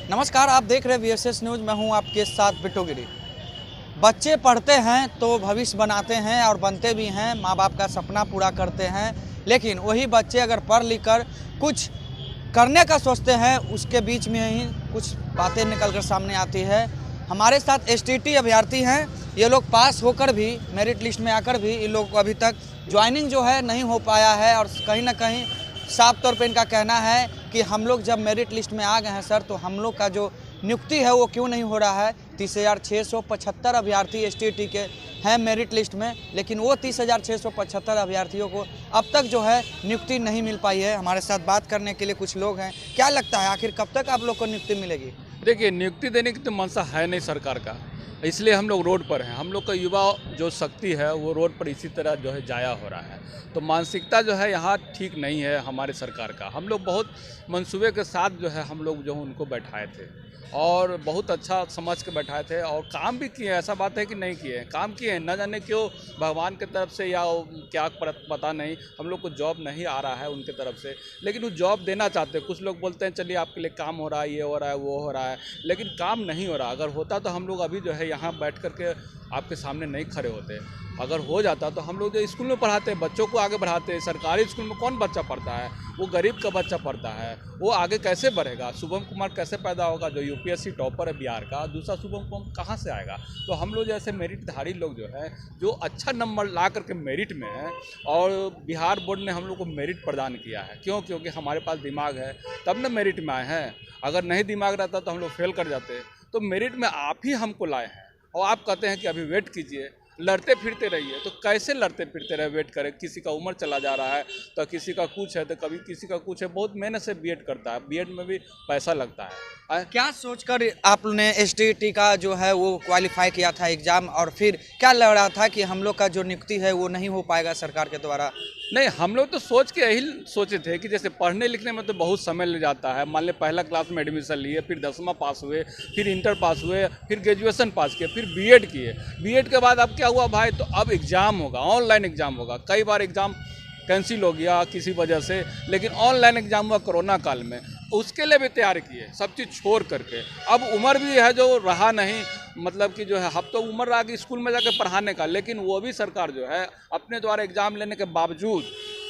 नमस्कार, आप देख रहे हैं VSS न्यूज़। मैं हूं आपके साथ बिट्टू गिरी। बच्चे पढ़ते हैं तो भविष्य बनाते हैं और बनते भी हैं, माँ बाप का सपना पूरा करते हैं। लेकिन वही बच्चे अगर पढ़ लिख कर कुछ करने का सोचते हैं, उसके बीच में ही कुछ बातें निकल कर सामने आती है। हमारे साथ STT अभ्यर्थी हैं। ये लोग पास होकर भी, मेरिट लिस्ट में आकर भी इन लोगों को अभी तक ज्वाइनिंग जो है नहीं हो पाया है। और कहीं ना कहीं साफ तौर पे इनका कहना है कि हम लोग जब मेरिट लिस्ट में आ गए हैं सर, तो हम लोग का जो नियुक्ति है वो क्यों नहीं हो रहा है। 30,675 अभ्यर्थी STT के हैं मेरिट लिस्ट में, लेकिन वो 30,675 अभ्यर्थियों को अब तक जो है नियुक्ति नहीं मिल पाई है। हमारे साथ बात करने के लिए कुछ लोग हैं। क्या लगता है आखिर कब तक आप लोग को नियुक्ति मिलेगी? देखिए, नियुक्ति देने की तो मंशा है नहीं सरकार का, इसलिए हम लोग रोड पर हैं। हम लोग का युवा जो शक्ति है वो रोड पर इसी तरह जो है जाया हो रहा है। तो मानसिकता जो है यहाँ ठीक नहीं है हमारे सरकार का। हम लोग बहुत मंसूबे के साथ जो है हम लोग जो उनको बैठाए थे और बहुत अच्छा समझ के बैठाए थे और काम भी किए। ऐसा बात है कि नहीं किए, काम किए हैं। न जाने क्यों भगवान की तरफ से या क्या पता नहीं, हम लोग को जॉब नहीं आ रहा है उनके तरफ से, लेकिन वो जॉब देना चाहते हैं। कुछ लोग बोलते हैं चलिए आपके लिए काम हो रहा है, ये हो रहा है, वो हो रहा है, लेकिन काम नहीं हो रहा। अगर होता तो हम लोग अभी जो है यहाँ बैठ करके आपके सामने नहीं खड़े होते। अगर हो जाता तो हम लोग जो स्कूल में पढ़ाते हैं, बच्चों को आगे बढ़ाते हैं। सरकारी स्कूल में कौन बच्चा पढ़ता है? वो गरीब का बच्चा पढ़ता है, वो आगे कैसे बढ़ेगा? शुभम कुमार कैसे पैदा होगा जो UPSC टॉपर है बिहार का? दूसरा शुभम कुमार कहाँ से आएगा? तो हम लोग जैसे मेरिटधारी लोग जो है, जो अच्छा नंबर ला करके मेरिट में है, और बिहार बोर्ड ने हम लोग को मेरिट प्रदान किया है। क्यों? क्योंकि हमारे पास दिमाग है, तब न मेरिट में आए हैं। अगर नहीं दिमाग रहता तो हम लोग फेल कर जाते। तो मेरिट में आप ही हमको लाए हैं और आप कहते हैं कि अभी वेट कीजिए, लड़ते फिरते रहिए। तो कैसे लड़ते फिरते रहे, वेट करें? किसी का उम्र चला जा रहा है तो किसी का कुछ है, तो कभी किसी का कुछ है। बहुत मेहनत से BEd करता है, BEd में भी पैसा लगता है। क्या सोचकर आपने STT का जो है वो क्वालिफाई किया था एग्ज़ाम, और फिर क्या लग रहा था कि हम लोग का जो नियुक्ति है वो नहीं हो पाएगा सरकार के द्वारा? नहीं, हम लोग तो सोच के यही सोचे थे कि जैसे पढ़ने लिखने में तो बहुत समय लग जाता है। मान लें पहला क्लास में एडमिशन लिए, फिर 10वां पास हुए, फिर इंटर पास हुए, फिर ग्रेजुएशन पास किए, फिर BEd किए। BEd के बाद अब क्या हुआ भाई? तो अब एग्ज़ाम होगा, ऑनलाइन एग्ज़ाम होगा। कई बार एग्ज़ाम कैंसिल हो गया किसी वजह से, लेकिन ऑनलाइन एग्ज़ाम हुआ कोरोना काल में। उसके लिए भी तैयार किए, सब चीज़ छोड़ करके। अब उम्र भी है जो रहा नहीं, मतलब कि जो है अब तो उम्र रहा कि स्कूल में जाकर पढ़ाने का, लेकिन वो भी सरकार जो है अपने द्वारा एग्ज़ाम लेने के बावजूद,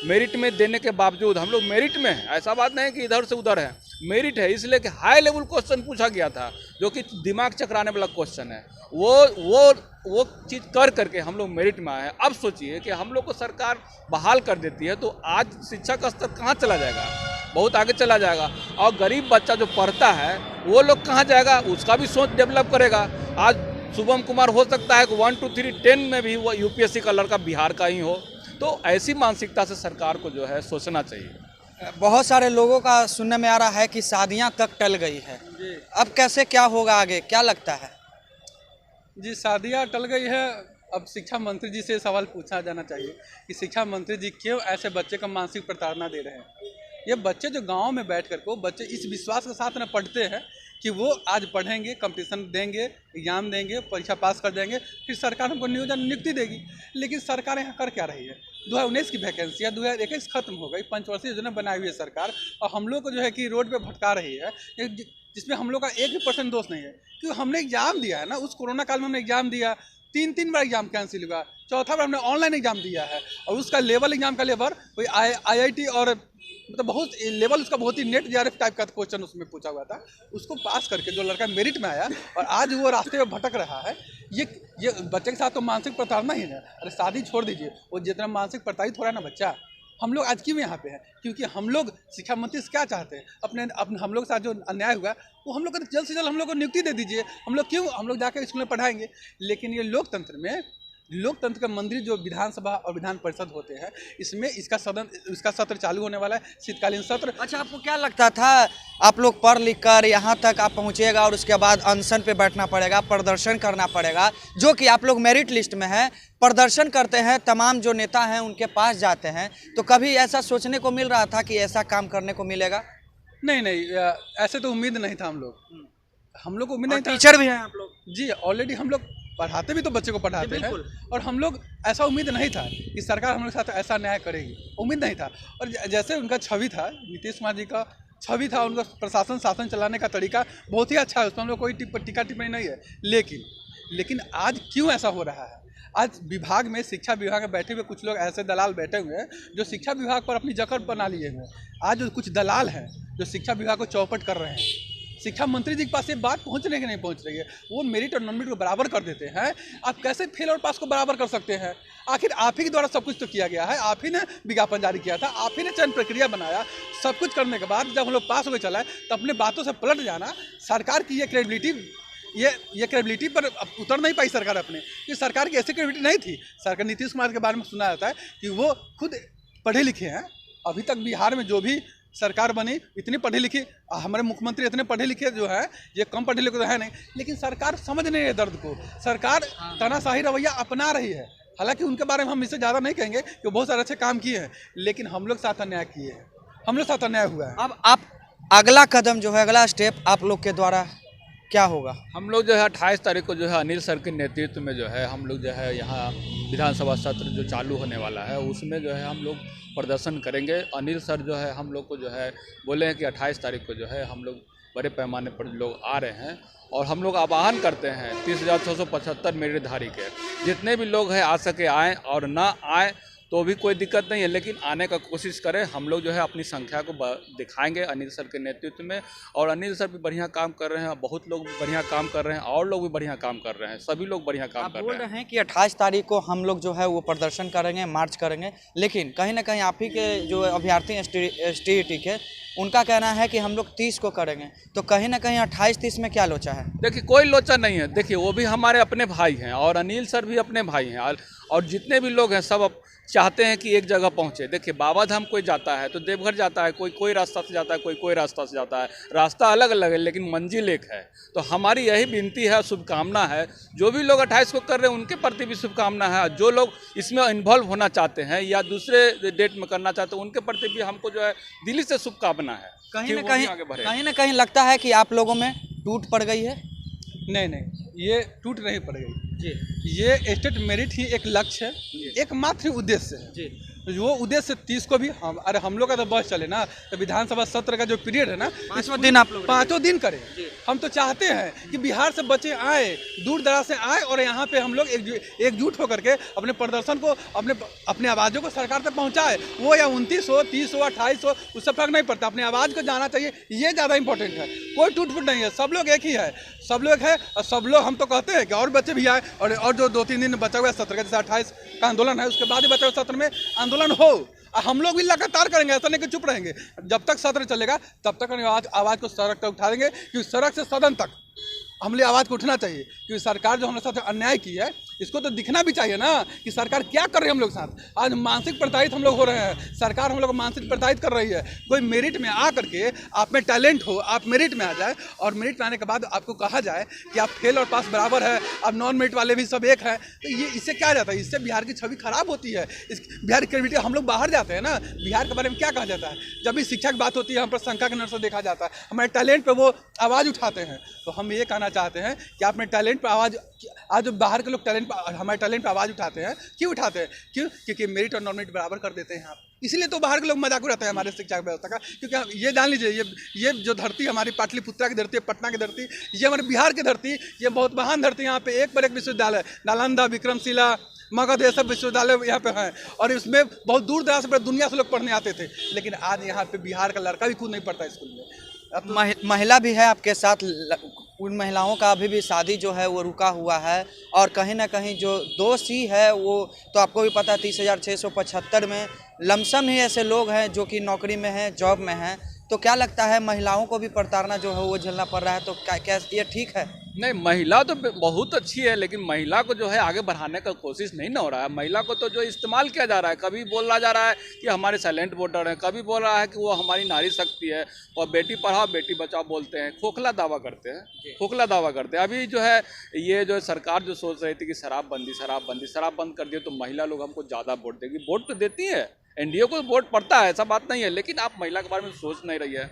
मेरिट में देने के बावजूद, हम लोग मेरिट में हैं। ऐसा बात नहीं कि इधर से उधर है, मेरिट है। इसलिए कि हाई लेवल क्वेश्चन पूछा गया था जो कि दिमाग चकराने वाला क्वेश्चन है, वो चीज़ कर करके हम लोग मेरिट में आए हैं। अब सोचिए कि हम लोग को सरकार बहाल कर देती है तो आज शिक्षा का स्तर कहाँ चला जाएगा? बहुत आगे चला जाएगा। और गरीब बच्चा जो पढ़ता है वो लोग कहाँ जाएगा? उसका भी सोच डेवलप करेगा। आज शुभम कुमार हो सकता है कि 1 2 3 10 में भी वो UPSC का लड़का बिहार का ही हो। तो ऐसी मानसिकता से सरकार को जो है सोचना चाहिए। बहुत सारे लोगों का सुनने में आ रहा है कि शादियां तक टल गई है। अब कैसे क्या होगा आगे, क्या लगता है? जी, शादियाँ टल गई है। अब शिक्षा मंत्री जी से सवाल पूछा जाना चाहिए कि शिक्षा मंत्री जी क्यों ऐसे बच्चे को मानसिक प्रताड़ना दे रहे हैं। ये बच्चे जो गांव में बैठ कर को बच्चे इस विश्वास के साथ न पढ़ते हैं कि वो आज पढ़ेंगे, कंपटीशन देंगे, एग्जाम देंगे, परीक्षा पास कर देंगे, फिर सरकार हमको नियुक्ति देगी। लेकिन सरकार यहाँ कर क्या रही है? 2019 की वैकेंसी है 2021 खत्म हो गई। पंचवर्षीय योजना बनाई हुई है सरकार, और हम लोग को जो है कि रोड पे भटका रही है, जिसमें हम लोग का 1% दोष नहीं है। क्योंकि हमने एग्जाम दिया है ना, उस कोरोना काल में हमने एग्जाम दिया, 3 बार एग्जाम कैंसिल हुआ, चौथा बार हमने ऑनलाइन एग्जाम दिया है। और उसका लेवल, एग्जाम का लेवल कोई IIT और मतलब बहुत लेवल उसका बहुत ही नेट JRF टाइप का क्वेश्चन उसमें पूछा हुआ था। उसको पास करके जो लड़का मेरिट में आया और आज वो रास्ते में भटक रहा है, ये बच्चे के साथ तो मानसिक प्रताड़ना ही है। अरे शादी छोड़ दीजिए, वो जितना मानसिक प्रताड़ित हो रहा है ना बच्चा। हम लोग आज क्यों यहाँ पे हैं? क्योंकि हम लोग शिक्षा मंत्री से क्या चाहते हैं? अपने हम लोग के साथ जो अन्याय हुआ वो हम लोग को जल्द से जल्द हम लोग को नियुक्ति दे दीजिए। हम लोग जाकर स्कूल में पढ़ाएंगे। लेकिन ये लोकतंत्र का मंदिर जो विधानसभा और विधान परिषद होते हैं, इसमें इसका सत्र चालू होने वाला है, शीतकालीन सत्र। अच्छा, आपको क्या लगता था आप लोग पढ़ लिख कर यहाँ तक आप पहुँचेगा और उसके बाद अनशन पे बैठना पड़ेगा, प्रदर्शन करना पड़ेगा, जो कि आप लोग मेरिट लिस्ट में हैं, प्रदर्शन करते हैं, तमाम जो नेता हैं उनके पास जाते हैं, तो कभी ऐसा सोचने को मिल रहा था कि ऐसा काम करने को मिलेगा? नहीं, ऐसे तो उम्मीद नहीं था। हम लोग को उम्मीद नहीं था। टीचर भी हैं आप लोग? जी, ऑलरेडी हम लोग पढ़ाते भी तो बच्चे को पढ़ाते हैं, और हम लोग ऐसा उम्मीद नहीं था कि सरकार हम लोग के साथ ऐसा न्याय करेगी, उम्मीद नहीं था। और जैसे उनका छवि था नीतीश कुमार जी का, छवि था, उनका प्रशासन शासन चलाने का तरीका बहुत ही अच्छा है, उसमें हम लोग कोई टीका टिप्पणी नहीं है। लेकिन आज क्यों ऐसा हो रहा है? आज विभाग में, शिक्षा विभाग में बैठे हुए कुछ लोग ऐसे दलाल बैठे हुए हैं जो शिक्षा विभाग पर अपनी जकड़ बना लिए हुए हैं। आज जो कुछ दलाल हैं जो शिक्षा विभाग को चौपट कर रहे हैं, शिक्षा मंत्री जी के पास ये बात पहुंचने की नहीं पहुंच रही है। वो मेरिट और नॉन मेरिट को बराबर कर देते हैं। आप कैसे फेल और पास को बराबर कर सकते हैं? आखिर आप ही के द्वारा सब कुछ तो किया गया है, आप ही ने विज्ञापन जारी किया था, आप ही ने चयन प्रक्रिया बनाया। सब कुछ करने के बाद जब हम लोग पास हो गए चला है तो अपने बातों से पलट जाना, सरकार की ये क्रेडिबिलिटी पर उतर नहीं पाई सरकार अपने, कि सरकार की ऐसी क्रेडिबिलिटी नहीं थी। सरकार नीतीश कुमार के बारे में सुना जाता है कि वो खुद पढ़े लिखे हैं। अभी तक बिहार में जो भी सरकार बनी इतनी पढ़ी लिखी, हमारे मुख्यमंत्री इतने पढ़े लिखे जो है, ये कम पढ़े लिखे तो है नहीं, लेकिन सरकार समझ नहीं है दर्द को। सरकार तानाशाही रवैया अपना रही है। हालांकि उनके बारे में हम इससे ज़्यादा नहीं कहेंगे कि बहुत सारे अच्छे काम किए हैं, लेकिन हम लोग साथ अन्याय किए हैं, हम लोग साथ अन्याय हुआ है। अब आप अगला कदम जो है, अगला स्टेप आप लोग के द्वारा क्या होगा? हम लोग जो है 28 तारीख को जो है अनिल सर के नेतृत्व में जो है हम लोग जो है यहाँ विधानसभा सत्र जो चालू होने वाला है उसमें जो है हम लोग प्रदर्शन करेंगे। अनिल सर जो है हम लोग को जो है बोले हैं कि 28 तारीख को जो है हम लोग बड़े पैमाने पर लोग आ रहे हैं और हम लोग आह्वान करते हैं 30,675 मेरिटधारी के जितने भी लोग हैं आ सके आएँ, और ना आए तो भी कोई दिक्कत नहीं है, लेकिन आने का कोशिश करें। हम लोग जो है अपनी संख्या को दिखाएंगे अनिल सर के नेतृत्व में, और अनिल सर भी बढ़िया काम कर रहे हैं, बहुत लोग भी बढ़िया काम कर रहे हैं, और लोग भी बढ़िया काम कर रहे हैं, सभी लोग बढ़िया काम कर रहे हैं। बोल रहे हैं कि 28 तारीख को हम लोग जो है वो प्रदर्शन करेंगे, मार्च करेंगे, लेकिन कहीं ना कहीं आप ही के जो अभ्यर्थी STET के, उनका कहना है कि हम लोग 30 को करेंगे, तो कहीं ना कहीं 28-30 में क्या लोचा है? देखिए कोई लोचा नहीं है। देखिए वो भी हमारे अपने भाई हैं और अनिल सर भी अपने भाई हैं, और जितने भी लोग हैं सब चाहते हैं कि एक जगह पहुंचे। देखिए बाबा धाम कोई जाता है तो देवघर जाता है, कोई रास्ता से जाता है, कोई रास्ता से जाता है, रास्ता अलग अलग है लेकिन मंजिल एक है। तो हमारी यही विनती है, शुभकामना है, जो भी लोग 28 को कर रहे हैं उनके प्रति भी शुभकामना है, जो लोग इसमें इन्वॉल्व होना चाहते हैं या दूसरे डेट में करना चाहते हैं उनके प्रति भी हमको जो है दिल्ली से शुभकामना है। कहीं ना कहीं लगता है कि आप लोगों में टूट पड़ गई है? नहीं, ये टूट नहीं पड़ गई जी। ये स्टेट मेरिट ही एक लक्ष्य है, एकमात्र उद्देश्य है जी। वो उद्देश्य 30 को भी हम लोग का तो बस चले ना, तो विधानसभा सत्र का जो पीरियड है ना, 5वां दिन आप लोग 5 दिन करें। हम तो चाहते हैं कि बिहार से बच्चे आए, दूर दराज से आए, और यहाँ पे हम लोग एकजुट होकर के अपने प्रदर्शन को, अपने आवाज़ों को सरकार तक पहुँचाए। वो या 29 हो, 30 हो, 28 हो, उससे फर्क नहीं पड़ता, अपनी आवाज़ को जाना चाहिए, ये ज़्यादा इंपॉर्टेंट है। कोई टूट फूट नहीं है, सब लोग एक ही है, सब लोग है, और सब लोग, हम तो कहते हैं कि और बच्चे भी आए, और जो 2-3 दिन बचा हुआ सत्र का, जैसे 28 का आंदोलन है, उसके बाद ही बचा हुआ सत्र में आंदोलन हो, हम लोग भी लगातार करेंगे, ऐसा नहीं कि चुप रहेंगे। जब तक सत्र चलेगा तब तक आवाज़ को सड़क तक उठा देंगे, क्योंकि सड़क से सदन तक हमने आवाज़ को उठना चाहिए, क्योंकि सरकार जो हमारे साथ अन्याय की है इसको तो दिखना भी चाहिए ना कि सरकार क्या कर रही है हम लोग साथ। आज मानसिक प्रताड़ित हम लोग हो रहे हैं, सरकार हम लोग को मानसिक प्रताड़ित कर रही है। कोई मेरिट में आ करके आप में टैलेंट हो, आप मेरिट में आ जाए, और मेरिट में आने के बाद आपको कहा जाए कि आप फेल और पास बराबर है, अब नॉन मेरिट वाले भी सब एक है, तो ये इससे क्या जाता है? इससे बिहार की छवि खराब होती है। इस बिहार की क्रेडिबिलिटी, हम लोग बाहर जाते हैं ना, बिहार के बारे में क्या कहा जाता है? जब भी शिक्षा की बात होती है हम पर शंका के नजर से देखा जाता है, हमारे टैलेंट पर वो आवाज़ उठाते हैं। तो हम ये कहना चाहते हैं कि आप में टैलेंट पर आवाज़, आज जो बाहर के लोग टैलेंट पर, हमारे टैलेंट पर आवाज़ उठाते हैं, क्यों उठाते हैं? क्योंकि मेरिट और नॉन मेरिट बराबर कर देते हैं आप, इसलिए तो बाहर के लोग मजाक उड़ाते हैं हमारे शिक्षा व्यवस्था का। क्योंकि ये जान लीजिए, ये जो धरती हमारी पाटलिपुत्रा की धरती है, पटना की धरती, ये हमारे बिहार की धरती, ये बहुत महान धरती। यहाँ पे एक पर एक विश्वविद्यालय, नालंदा, विक्रमशिला, मगध, ये सब विश्वविद्यालय यहाँ पे हैं, और इसमें बहुत दूर दराज से दुनिया से लोग पढ़ने आते थे, लेकिन आज यहाँ पे बिहार का लड़का भी खुद नहीं पढ़ता स्कूल में। अब महिला भी है आपके साथ, उन महिलाओं का अभी भी शादी जो है वो रुका हुआ है, और कहीं ना कहीं जो दोषी है वो तो आपको भी पता है 30,675 में लमसम ही ऐसे लोग हैं जो कि नौकरी में हैं, जॉब में हैं। तो क्या लगता है महिलाओं को भी प्रताड़ना जो है वो झेलना पड़ रहा है, तो क्या ये ठीक है? नहीं, महिला तो बहुत अच्छी है, लेकिन महिला को जो है आगे बढ़ाने का कोशिश नहीं ना हो रहा है। महिला को तो जो इस्तेमाल किया जा रहा है, कभी बोला जा रहा है कि हमारे साइलेंट वोटर हैं, कभी बोल रहा है कि वो हमारी नारी शक्ति है, और बेटी पढ़ाओ बेटी बचाओ बोलते हैं, खोखला दावा करते हैं। अभी जो है ये जो सरकार जो सोच रही थी कि शराब बंद कर दिए तो महिला लोग हमको ज़्यादा वोट देगी। वोट तो देती है, एनडीए को वोट पड़ता है, ऐसा बात नहीं है, लेकिन आप महिला के बारे में सोच नहीं रहे हैं।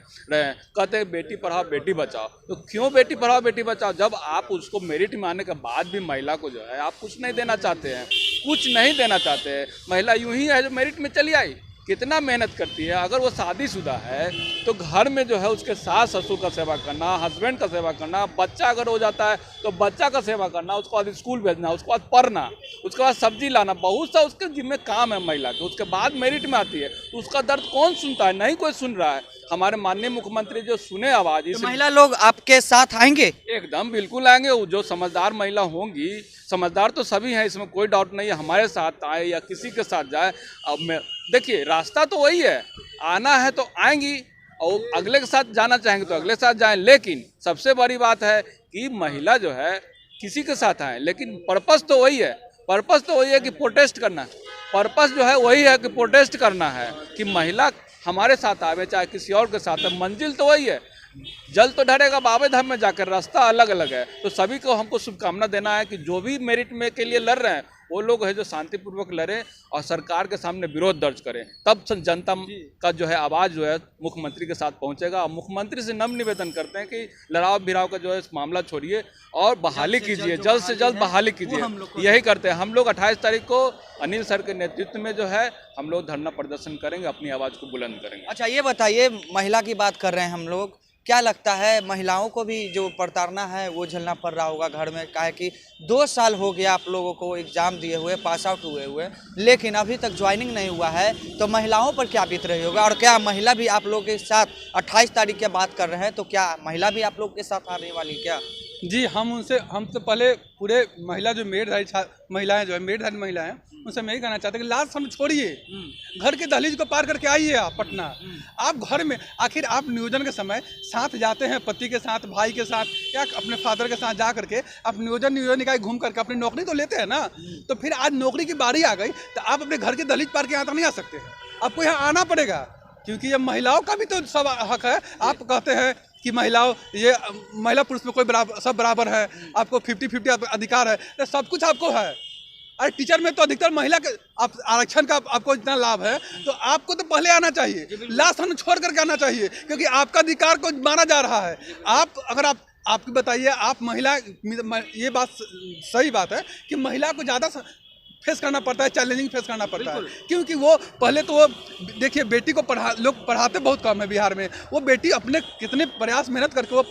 कहते हैं बेटी पढ़ाओ बेटी बचाओ, तो क्यों बेटी पढ़ाओ बेटी बचाओ जब आप उसको मेरिट में आने के बाद भी महिला को जो है आप कुछ नहीं देना चाहते हैं? महिला यूं ही है जो मेरिट में चली आई, कितना मेहनत करती है। अगर वो शादीशुदा है तो घर में जो है उसके सास ससुर का सेवा करना, हस्बैंड का सेवा करना, बच्चा अगर हो जाता है तो बच्चा का सेवा करना, उसके बाद स्कूल भेजना, उसके बाद पढ़ना, उसके बाद सब्जी लाना, बहुत सा उसके जिम्मे काम है महिला के। उसके बाद मेरिट में आती है तो उसका दर्द कौन सुनता है? नहीं कोई सुन रहा है। हमारे माननीय मुख्यमंत्री जो सुने आवाज़, तो महिला लोग आपके साथ आएंगे? एकदम बिल्कुल आएंगे। जो समझदार महिला होंगी, समझदार तो सभी हैं, इसमें कोई डाउट नहीं है, हमारे साथ आए या किसी के साथ जाए। अब मैं देखिए रास्ता तो वही है, आना है तो आएंगी और अगले के साथ जाना चाहेंगे तो अगले के साथ जाएं। लेकिन सबसे बड़ी बात है कि महिला जो है किसी के साथ आए, लेकिन पर्पस तो वही है। पर्पस तो वही है कि प्रोटेस्ट करना। पर्पस जो है वही है कि प्रोटेस्ट करना है, कि महिला हमारे साथ आवे चाहे किसी और के साथ है। मंजिल तो वही है, जल तो ढरेगा बाबे धाम में जाकर, रास्ता अलग अलग है। तो सभी को हमको शुभकामना देना है कि जो भी मेरिट में के लिए लड़ रहे हैं वो लोग है जो शांतिपूर्वक लड़े और सरकार के सामने विरोध दर्ज करें। तब जनता का जो है आवाज़ जो है मुख्यमंत्री के साथ पहुंचेगा। और मुख्यमंत्री से नम्र निवेदन करते हैं कि लड़ाव भिड़ाव का जो है मामला छोड़िए और बहाली कीजिए, जल्द से जल्द बहाली कीजिए। यही करते हैं हम लोग। 28 तारीख को अनिल सर के नेतृत्व में जो है हम लोग धरना प्रदर्शन करेंगे, अपनी आवाज़ को बुलंद करेंगे। अच्छा ये बताइए, महिला की बात कर रहे हैं हम लोग, क्या लगता है महिलाओं को भी जो प्रताड़ना है वो झेलना पड़ रहा होगा घर में? काहे कि 2 साल हो गया आप लोगों को एग्ज़ाम दिए हुए, पास आउट हुए, लेकिन अभी तक ज्वाइनिंग नहीं हुआ है, तो महिलाओं पर क्या बीत रही होगा? और क्या महिला भी आप लोग के साथ 28 तारीख की बात कर रहे हैं, तो क्या महिला भी आप लोग के साथ आने वाली क्या? जी, हम तो पहले पूरे महिला जो मेडधारी महिलाएं जो है मेडधारी महिलाएं हैं, उनसे मैं यही कहना चाहता हूँ कि लास्ट हम छोड़िए, घर के दहलीज को पार करके आइए आप पटना। आप घर में आखिर आप नियोजन के समय साथ जाते हैं, पति के साथ, भाई के साथ या अपने फादर के साथ जा करके आप नियोजन निकाय घूम करके अपनी नौकरी तो लेते हैं ना। तो फिर आज नौकरी की बारी आ गई तो आप अपने घर के दहलीज पार के यहाँ तक नहीं आ सकते, आपको यहाँ आना पड़ेगा, क्योंकि ये महिलाओं का भी तो सब हक है। आप कहते हैं कि महिला पुरुष में कोई सब बराबर है, आपको 50-50 अधिकार है, तो सब कुछ आपको है। अरे टीचर में तो अधिकतर महिला के आरक्षण का आपको इतना लाभ है, तो आपको तो पहले आना चाहिए, लास्ट हम छोड़ करके आना चाहिए, क्योंकि आपका अधिकार को माना जा रहा है। आपकी बताइए, आप महिला, ये बात सही बात है कि महिला को ज़्यादा फेस करना पड़ता है, चैलेंजिंग फेस करना पड़ता है, क्योंकि वो पहले तो वो देखिए बेटी को लोग पढ़ाते बहुत कम है बिहार में। वो बेटी अपने कितने प्रयास मेहनत करके वो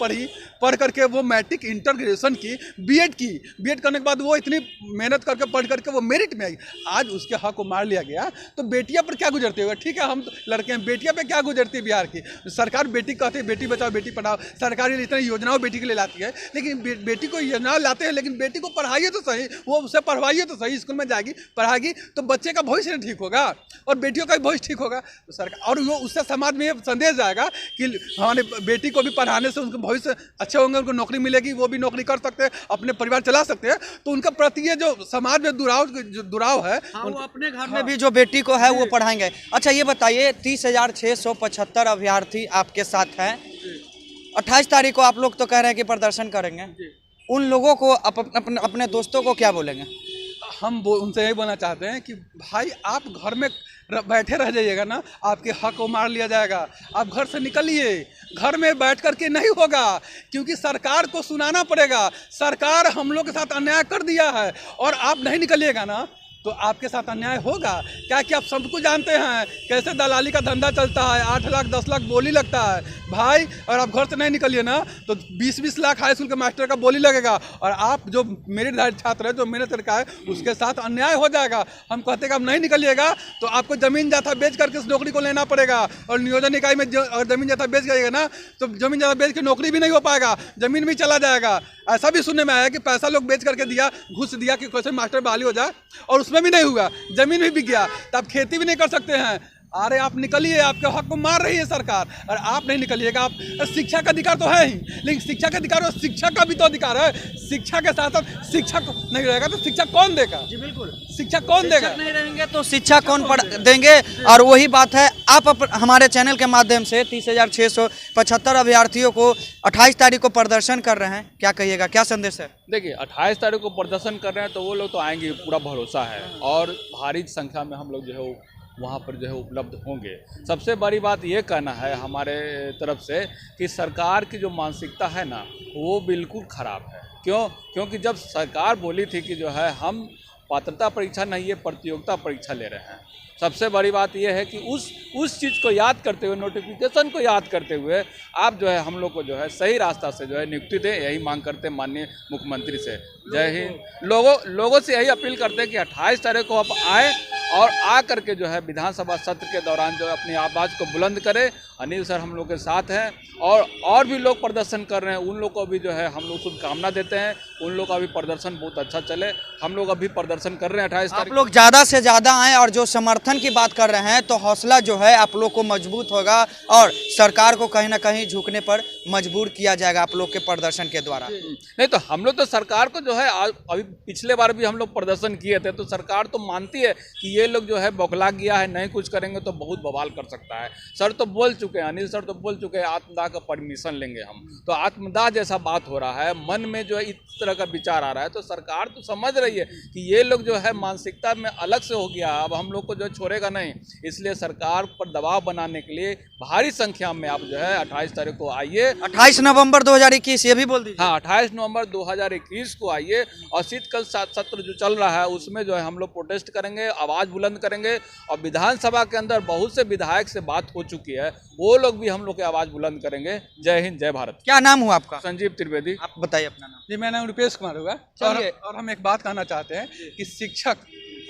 पढ़ करके वो मैट्रिक इंटर ग्रेजुएशन की, बीएड करने के बाद वो इतनी मेहनत करके पढ़ करके वो मेरिट में आई। आज उसके हक को मार लिया गया, तो बेटियां पर क्या गुजरती होगा? ठीक है, हम तो लड़के हैं, बेटियां पे क्या गुजरती है बिहार की? सरकार बेटी कहती है बेटी बचाओ बेटी पढ़ाओ, सरकार इतनी योजनाओं बेटी के लिए लाती है, लेकिन बेटी को योजना लाते हैं, लेकिन बेटी को पढ़ाइए तो सही, वो उसे पढ़वाइए तो सही, स्कूल में जाएगी पढ़ाएगी तो बच्चे का भविष्य ठीक होगा और बेटियों का भी भविष्य ठीक होगा। तो सरकार, और वो उससे समाज में ये संदेश जाएगा कि हमारे बेटी को भी पढ़ाने से उनके भविष्य अच्छे होंगे, उनको नौकरी मिलेगी, वो भी नौकरी कर सकते हैं, अपने परिवार चला सकते हैं। तो उनका प्रति ये जो समाज में दुराव है, वो अपने घर में भी जो बेटी को है वो पढ़ाएंगे। अच्छा ये बताइए, 30,675 अभ्यर्थी आपके साथ हैं, 28 तारीख को आप लोग तो कह रहे हैं कि प्रदर्शन करेंगे, उन लोगों को अपने दोस्तों को क्या बोलेंगे? हम उनसे यही बोलना चाहते हैं कि भाई आप घर में बैठे रह जाइएगा ना, आपके हक को मार लिया जाएगा। आप घर से निकलिए, घर में बैठ करके नहीं होगा, क्योंकि सरकार को सुनाना पड़ेगा। सरकार हम लोग के साथ अन्याय कर दिया है और आप नहीं निकलिएगा ना तो आपके साथ अन्याय होगा। क्या कि आप सबको जानते हैं कैसे दलाली का धंधा चलता है, 8 लाख 10 लाख बोली लगता है भाई, और आप घर से नहीं निकलिए ना तो 20-20 लाख हाई स्कूल के मास्टर का बोली लगेगा, और आप जो मेरिटधारी छात्र है, जो मेहनत करके आए, उसके साथ अन्याय हो जाएगा। हम कहते हैं कि आप नहीं निकलिएगा तो आपको जमीन जाथा बेच करके इस नौकरी को लेना पड़ेगा, और नियोजन निकाय में अगर जमीन जाथा बेच जाएगा ना तो जमीन जाथा बेच के नौकरी भी नहीं हो पाएगा, जमीन भी चला जाएगा। ऐसा भी सुनने में आया कि पैसा लोग बेच करके दिया, घुस दिया कि कैसे मास्टर बहाली हो जाए, और उसमें भी नहीं हुआ, जमीन भी बिक गया, तो आप खेती भी नहीं कर सकते हैं। अरे आप निकलिए, आपके हक को मार रही है सरकार, और आप नहीं निकलिएगा। आप शिक्षा का अधिकार तो है ही, लेकिन शिक्षा का अधिकार और शिक्षा का भी तो अधिकार है। शिक्षा के साथ साथ शिक्षा नहीं रहेगा तो शिक्षा कौन देगा? जी बिल्कुल, शिक्षा कौन देगा? नहीं रहेंगे तो शिक्षा कौन देंगे? और वही बात है, आप हमारे चैनल के माध्यम से 30,675 अभ्यर्थियों को 28 तारीख को प्रदर्शन कर रहे हैं, क्या कहिएगा, क्या संदेश है? देखिए 28 तारीख को प्रदर्शन कर रहे हैं तो वो लोग तो आएंगे, पूरा भरोसा है, और भारी संख्या में हम लोग जो है वहाँ पर जो है उपलब्ध होंगे। सबसे बड़ी बात ये कहना है हमारे तरफ से कि सरकार की जो मानसिकता है ना वो बिल्कुल ख़राब है। क्योंकि जब सरकार बोली थी कि जो है हम पात्रता परीक्षा नहीं, ये प्रतियोगिता परीक्षा ले रहे हैं। सबसे बड़ी बात यह है कि उस चीज़ को याद करते हुए, नोटिफिकेशन को याद करते हुए आप जो है हम लोग को जो है सही रास्ता से जो है नियुक्ति दें, यही मांग करते हैं माननीय मुख्यमंत्री से। जय हिंद। लोगों से यही अपील करते हैं कि 28 तारीख को आप आए और आ करके जो है विधानसभा सत्र के दौरान जो है अपनी आवाज़ को बुलंद करें। अनिल सर हम लोग के साथ हैं और भी लोग प्रदर्शन कर रहे हैं, उन लोग को भी जो है हम लोग शुभकामना देते हैं। उन लोग का भी प्रदर्शन बहुत अच्छा चले। हम लोग अभी प्रदर्शन कर रहे हैं 28 तारीख। आप लोग ज़्यादा से ज़्यादा आएँ और जो समर्थन की बात कर रहे हैं तो हौसला जो है आप लोग को मजबूत होगा और सरकार को कहीं ना कहीं झुकने पर मजबूर किया जाएगा आप लोग के प्रदर्शन के द्वारा। नहीं तो हम लोग तो सरकार को जो है अभी पिछले बार भी हम लोग प्रदर्शन किए थे, तो सरकार तो मानती है कि ये लोग जो है बौखला गया है, नहीं कुछ करेंगे तो बहुत बवाल कर सकता है। सर तो बोल चुके हैं, अनिल सर तो बोल चुके हैं आत्मदाह का परमिशन लेंगे हम। तो आत्मदाह जैसा बात हो रहा है, मन में जो है इस तरह का विचार आ रहा है, तो सरकार तो समझ रही है कि ये लोग जो है मानसिकता में अलग से हो गया है, अब हम लोग को जो छोड़ेगा नहीं। इसलिए सरकार पर दबाव बनाने के लिए भारी संख्या में आप जो है 28 तारीख को आइए। 28 नवंबर 2021 ये भी बोल दीजिए। हाँ, 28 नवंबर 2021 को आइए और शीतकाल सत्र जो चल रहा है उसमें जो है हम लोग प्रोटेस्ट करेंगे, आवाज़ बुलंद करेंगे। और विधानसभा के अंदर बहुत से विधायक से बात हो चुकी है, वो लोग भी हम लोग की आवाज़ बुलंद करेंगे। जय हिंद, जय भारत। क्या नाम हुआ आपका? संजीव त्रिवेदी। आप बताइए अपना नाम। जी, मेरा नाम रुपेश कुमार हुआ। चलिए। और हम एक बात कहना चाहते हैं कि शिक्षक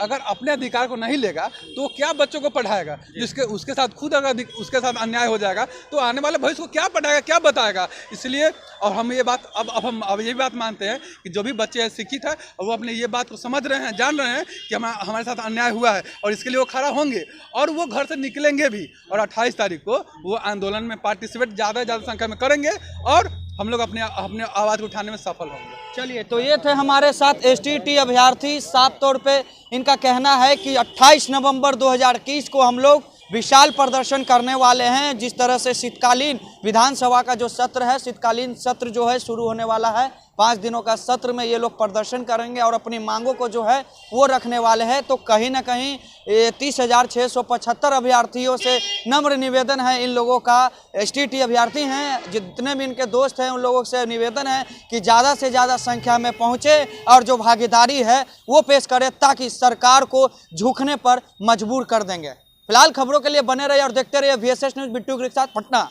अगर अपने अधिकार को नहीं लेगा तो क्या बच्चों को पढ़ाएगा, जिसके उसके साथ खुद अगर उसके साथ अन्याय हो जाएगा तो आने वाले भविष्य को क्या पढ़ाएगा, क्या बताएगा। इसलिए और हम ये बात अब ये बात मानते हैं कि जो भी बच्चे शिक्षित है और वो अपने ये बात को समझ रहे हैं, जान रहे हैं कि हमारे साथ अन्याय हुआ है और इसके लिए वो खड़ा होंगे और वो घर से निकलेंगे भी। और 28 तारीख को वो आंदोलन में पार्टिसिपेट ज़्यादा संख्या में करेंगे और हम लोग अपने आवाज़ को उठाने में सफल होंगे। चलिए, तो ये थे हमारे साथ एसटीटी अभ्यर्थी। साफ तौर पे इनका कहना है कि 28 नवंबर 2021 को हम लोग विशाल प्रदर्शन करने वाले हैं। जिस तरह से शीतकालीन विधानसभा का जो सत्र है, शीतकालीन सत्र जो है शुरू होने वाला है, 5 दिनों का सत्र में ये लोग प्रदर्शन करेंगे और अपनी मांगों को जो है वो रखने वाले हैं। तो कहीं ना कहीं 30,675 अभ्यर्थियों से नम्र निवेदन है इन लोगों का। एसटीटी अभ्यर्थी हैं, जितने भी इनके दोस्त हैं उन लोगों से निवेदन है कि ज़्यादा से ज़्यादा संख्या में पहुँचे और जो भागीदारी है वो पेश करें, ताकि सरकार को झुकने पर मजबूर कर देंगे। फिलहाल खबरों के लिए बने रहिए और देखते रहिए VSS न्यूज़। बिट्टू के साथ पटना।